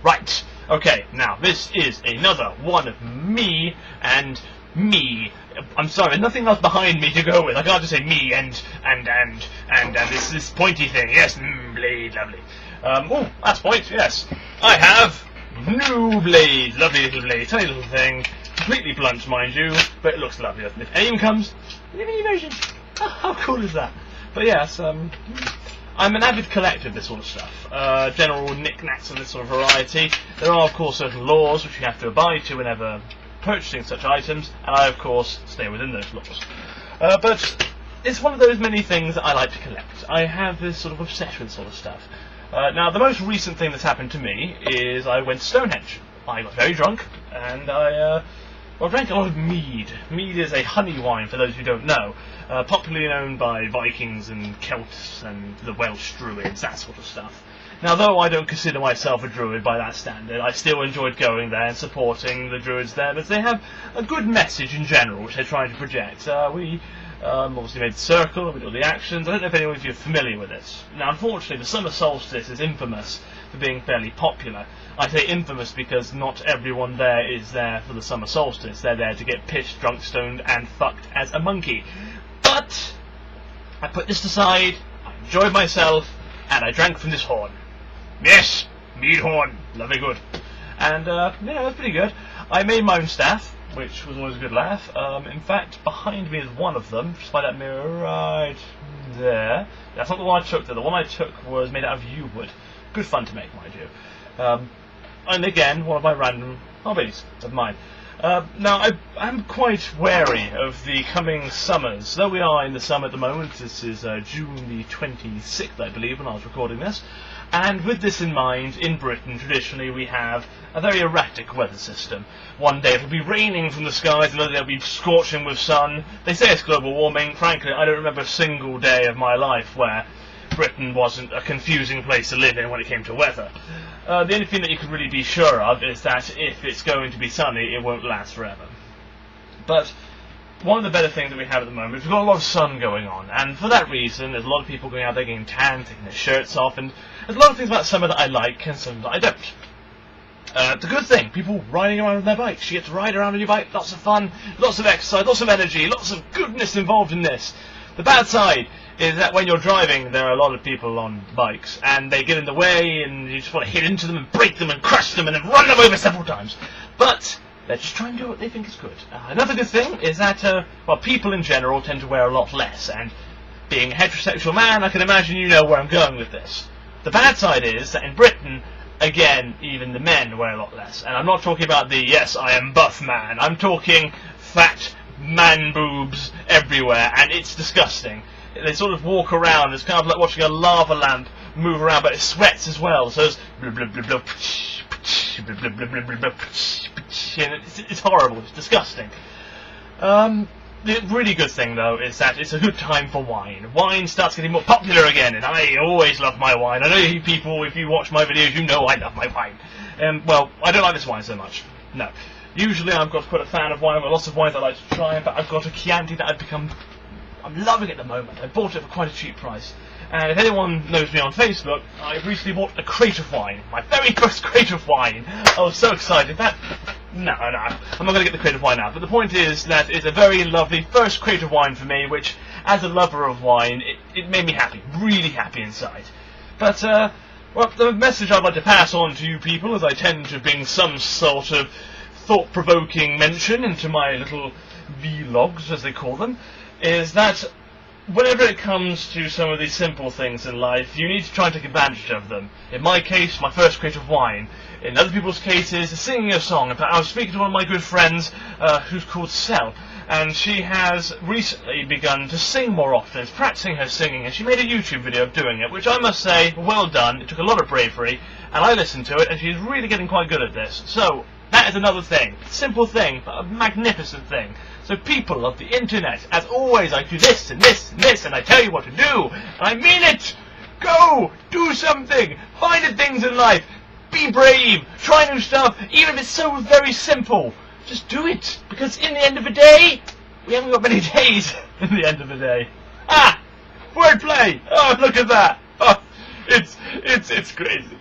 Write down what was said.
Right, okay, now this is another one of me and me. I'm sorry, nothing else behind me to go with. I can't just say me and this pointy thing. Yes, blade, lovely. Oh, that's point, yes. I have new blade, lovely little blade, tiny little thing, completely blunt, mind you, but it looks lovely, doesn't it? And it even comes in a mini version. Oh, how cool is that? But yes, I'm an avid collector of this sort of stuff. General knickknacks and this sort of variety. There are, of course, certain laws which you have to abide to whenever purchasing such items, and I, of course, stay within those laws. But it's one of those many things that I like to collect. I have this sort of obsession with sort of stuff. Now, the most recent thing that's happened to me is I went to Stonehenge. I got very drunk, and I drank a lot of mead. Mead is a honey wine, for those who don't know, popularly known by Vikings and Celts and the Welsh Druids, that sort of stuff. Now, though I don't consider myself a Druid by that standard, I still enjoyed going there and supporting the Druids there, because they have a good message in general, which they're trying to project. We obviously made the circle, we did all the actions. I don't know if any of you are familiar with it. Now, unfortunately, the summer solstice is infamous for being fairly popular. I say infamous because not everyone there is there for the summer solstice. They're there to get pissed, drunk, stoned, and fucked as a monkey. But I put this aside, I enjoyed myself, and I drank from this horn. Yes, mead horn, lovely good. And, yeah, it was pretty good. I made my own staff, which was always a good laugh. In fact, behind me is one of them, just by that mirror right there. That's not the one I took, though. The one I took was made out of yew wood. Good fun to make, mind you. And again, one of my random hobbies of mine. Now, I'm quite wary of the coming summers. Though we are in the summer at the moment, this is June the 26th, I believe, when I was recording this. And with this in mind, in Britain, traditionally, we have a very erratic weather system. One day it'll be raining from the skies, another day it'll be scorching with sun. They say it's global warming. Frankly, I don't remember a single day of my life where Britain wasn't a confusing place to live in when it came to weather. The only thing that you can really be sure of is that if it's going to be sunny, it won't last forever. But one of the better things that we have at the moment is we've got a lot of sun going on, and for that reason, there's a lot of people going out there getting tan, taking their shirts off, and there's a lot of things about summer that I like and some that I don't. It's a good thing, people riding around on their bikes. You get to ride around on your bike, lots of fun, lots of exercise, lots of energy, lots of goodness involved in this. The bad side is that when you're driving, there are a lot of people on bikes, and they get in the way, and you just want to hit into them and break them and crush them and then run them over several times. But let's just try and do what they think is good. Another good thing is that, well, people in general tend to wear a lot less, and being a heterosexual man, I can imagine you know where I'm going with this. The bad side is that in Britain, again, even the men wear a lot less. And I'm not talking about the, yes, I am buff man. I'm talking fat man boobs everywhere, and it's disgusting. They sort of walk around, it's kind of like watching a lava lamp move around, but it sweats as well, so it's blub, blub, blub, blub, blub, blub, blub, blub, blub, and it's horrible, it's disgusting. The really good thing, though, is that it's a good time for wine. Wine starts getting more popular again, and I always love my wine. I know you people, if you watch my videos, you know I love my wine. Well, I don't like this wine so much. No. Usually I've got quite a fan of wine. I've got lots of wines I like to try, but I've got a Chianti that I'm loving at the moment. I bought it for quite a cheap price. And if anyone knows me on Facebook, I've recently bought a crate of wine. My very first crate of wine. I was so excited. No, I'm not going to get the crate of wine out. But the point is that it's a very lovely first crate of wine for me, which, as a lover of wine, it made me happy. Really happy inside. But, well, the message I'd like to pass on to you people, as I tend to bring some sort of thought-provoking mention into my little vlogs, as they call them, is that whenever it comes to some of these simple things in life, you need to try and take advantage of them. In my case, my first crate of wine. In other people's cases, singing a song. In fact, I was speaking to one of my good friends, who's called Sel, and she has recently begun to sing more often. Is practicing her singing, and she made a YouTube video of doing it, which I must say, well done. It took a lot of bravery, and I listened to it, and she's really getting quite good at this. So, that is another thing. Simple thing, but a magnificent thing. So people of the internet, as always, I do this and this and this, and I tell you what to do, and I mean it! Go! Do something! Find the things in life! Be brave! Try new stuff, even if it's so very simple! Just do it! Because in the end of the day, we haven't got many days in the end of the day. Ah! Wordplay! Oh, look at that! Oh, it's crazy.